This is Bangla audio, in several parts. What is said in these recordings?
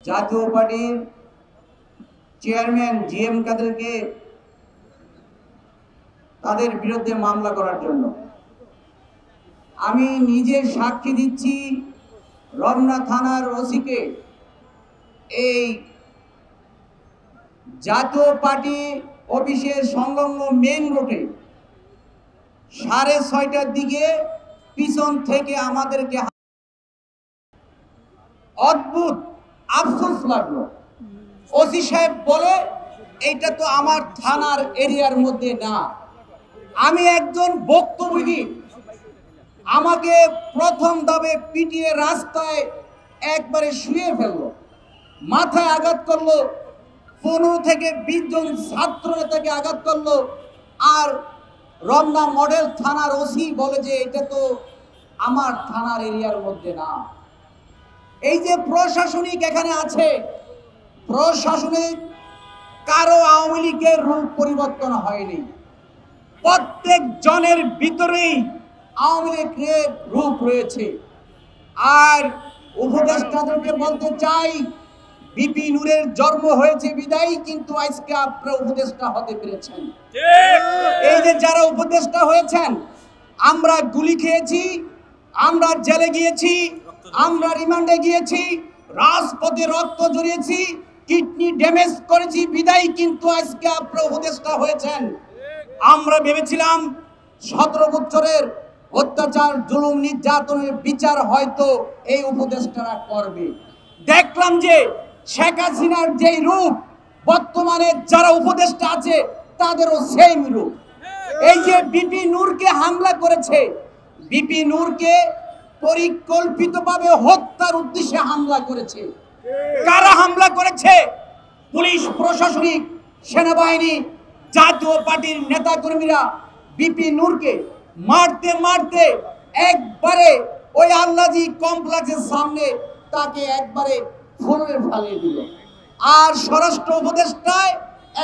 জাতীয় পার্টির চেয়ারম্যান জিএম কাদেরকে তাদের বিরুদ্ধে মামলা করার জন্য। আমি নিজে সাক্ষী দিচ্ছি, রমনা থানার ওসিকে এই জাতীয় পার্টি অফিসের সংলগ্ন মেন রোডে 6:30টার দিকে পিছন থেকে আমাদেরকে অদ্ভুত আফসোস লাগলো। ওসি সাহেব বলে এইটা তো আমার থানার এরিয়ার মধ্যে না। আমি একজন ভুক্তভোগী, আমাকে প্রথম দাবে পিটিয়ে রাস্তায় একবারে শুয়ে ফেললো, মাথায় আঘাত করলো, 15 থেকে 20 জন ছাত্র নেতাকে আঘাত করলো। আর রমনা মডেল থানার ওসি বলে যে এটা তো আমার থানার এরিয়ার মধ্যে না। এই যে প্রশাসনিক এখানে আছে, প্রশাসনিক কারো আওয়ামী লীগের রূপ পরিবর্তন হয়নি, প্রত্যেক জনের ভিতরেই আওয়ামী লীগের রূপ রয়েছে। আর উপদেষ্টাদেরকে বলতে চাই, বিপি নূরের জন্ম হয়েছে বিদায় কিন্তু আজকে আপনারা উপদেষ্টা হতে পেরেছেন। এই যে যারা উপদেষ্টা হয়েছেন, আমরা গুলি খেয়েছি, আমরা জেলে গিয়েছি, আমরা রিমান্ডে গিয়েছি, রাজপথে রক্ত ঝরিয়েছি, কিডনি ড্যামেজ করেছি বিদায় কিন্তু আজকে আপনারা উপদেষ্টা হয়েছেন। আমরা ভেবেছিলাম 17 বছরের অত্যাচার, জুলুম, নির্যাতনের বিচার হয়তো এই উপদেষ্টারা করবে। দেখলাম যে শেখ হাসিনার যেই রূপ, বর্তমানে যারা উপদেষ্টা আছে তাদেরও সেম রূপ। এই যে বিপি নূরকে হামলা করেছে, বিপি নূরকে পরিকল্পিতভাবে হত্যার উদ্দেশ্যে হামলা করেছে। কারা হামলা করেছে? পুলিশ, প্রশাসনিক, সেনাবাহিনী, জাতীয় পার্টির নেতাকর্মীরা বিপি নূরকে মারতে মারতে একবারে ওই আল্লাজি কমপ্লেক্সের সামনে তাকে একবারে ফোনের ফালিয়ে দিল। আর স্বরাষ্ট্র উপদেষ্টায়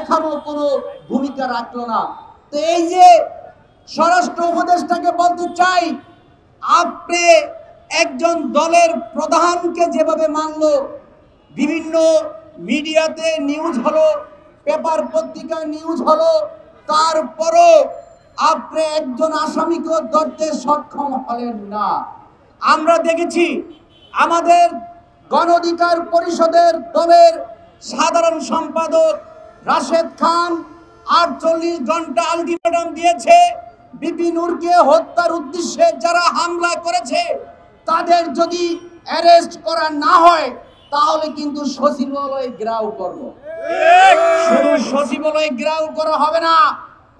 এখনো কোনো ভূমিকা রাখলো না। তো এই যে স্বরাষ্ট্র উপদেষ্টাকে বলতে চাই, আপনি একজন দলের প্রধানকে যেভাবে মানলো, বিভিন্ন মিডিয়াতে নিউজ হলো, পেপার পত্রিকায় নিউজ হলো, তারপরও আপনি একজন আসামিকে ধরতে সক্ষম হলেন না। আমরা দেখেছি আমাদের গণ অধিকার পরিষদের দলের সাধারণ সম্পাদক রাশেদ খান 48 ঘন্টা আলটিমেটাম দিয়েছে, বিপি নূরকে হত্যার উদ্দেশ্যে যারা হামলা করেছে তাদের যদি অ্যারেস্ট করা না হয় তাহলে কিন্তু সচিবালয় ঘেরাও করব। শুধু সচিবালয় ঘেরাও করা হবে না,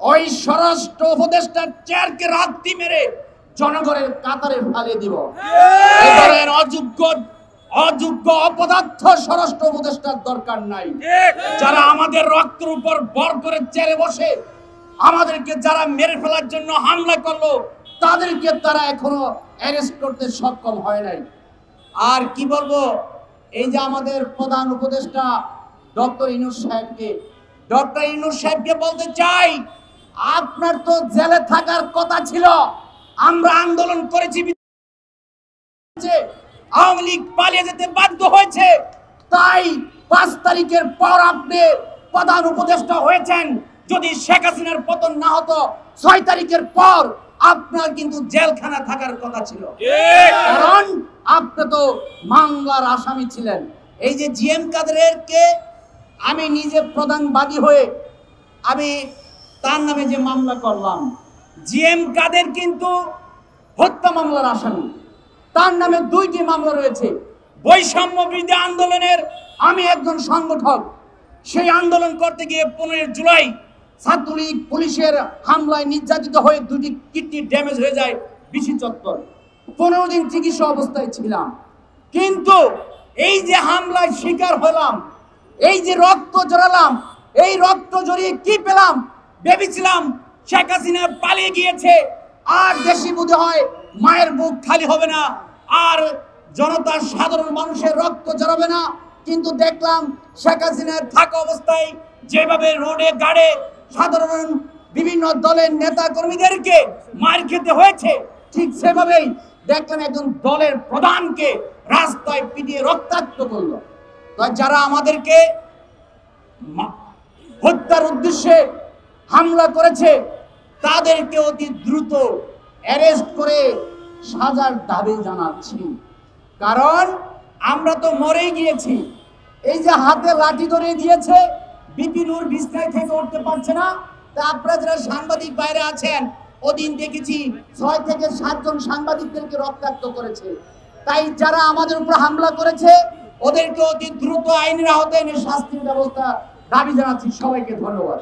ওই স্বরাষ্ট্র উপদেষ্টার চেয়ারকে রাত্রি মেরে জনগণের কাতারে ফেলে দিব। এই ধরনের অযোগ্য অপদার্থ স্বরাষ্ট্র উপদেষ্টার দরকার নাই। যারা আমাদের রক্তের উপর ভর করে চেয়ারে বসে আমাদেরকে যারা মেরে ফেলার জন্য হামলা করলো, তাদেরকে তারা এখনো অ্যারেস্ট করতে সক্ষম হয় নাই। আর কি বলবো, এই যে আমাদের প্রধান উপদেষ্টা ডক্টর ইউনূস সাহেবকে বলতে চাই, আপনার তো জেলে থাকার কথা ছিল। আমরা আন্দোলন করেছি, আওয়ামী লীগ পালিয়ে যেতে বাধ্য হয়েছে, তাই 5 তারিখের পর আপনি প্রধান উপদেষ্টা হয়েছেন। যদি শেখ হাসিনার পতন না হতো 6 তারিখের পর আপনার কিন্তু জেলখানা থাকার কথা ছিল, কারণ আপনি তো মামলার আসামি ছিলেন। এই যে জিএম কাদেরকে আমি নিজে প্রধান বাদী হয়ে আমি তার নামে যে মামলা করলাম, জিএম কাদের কিন্তু হত্যা মামলার আসামি, তার নামে 2টি মামলা রয়েছে। বৈষম্য বিরোধী আন্দোলনের আমি একজন সংগঠক, সেই আন্দোলন করতে গিয়ে 15 জুলাই ছাত্রলীগ পুলিশের হামলায় নির্যাতিত হয়ে 2টি কিডনি ড্যামেজ হয়ে যায় বিসি চত্বর। 15 দিন চিকিৎসা অবস্থায় ছিলাম, কিন্তু এই যে হামলায় শিকার হলাম, এই যে রক্ত জড়ালাম, এই রক্ত জড়িয়ে কি পেলাম? ভেবেছিলাম শেখ হাসিনা পালিয়ে গিয়েছে, আর দেশি বুঝে হয় মায়ের বুক খালি হবে না, আর জনতার সাধারণ মানুষের রক্ত জড়াবে না। কিন্তু দেখলাম শেখ হাসিনার থাকা অবস্থায় যেভাবে রোডে গাড়ে সাধারণ বিভিন্ন দলের নেতা কর্মীদেরকে মার খেতে হয়েছে, ঠিক সেভাবেই দেখলাম একজন দলের প্রধানকে রাস্তায় পিটিয়ে রক্তাক্ত করলো। তো যারা আমাদেরকে হত্যার উদ্দেশ্যে হামলা করেছে তাদেরকে অতি দ্রুত অ্যারেস্ট করে সাজার দাবি জানাচ্ছি। কারণ আমরা তো মরেই গিয়েছি। এই যে হাতে লাঠি ধরে দিয়েছে, বিপিনুর বিছনায় থেকে উঠতে পারছে না। তা আপনারা যারা সাংবাদিক বাইরে আছেন, ওদিন দেখেছি 6 থেকে 7 জন সাংবাদিকদেরকে রক্তাক্ত করেছে। তাই যারা আমাদের উপর হামলা করেছে ওদেরকে অতি দ্রুত আইনের আওতায় এনে শাস্তির ব্যবস্থা দাবি জানাচ্ছি। সবাইকে ধন্যবাদ।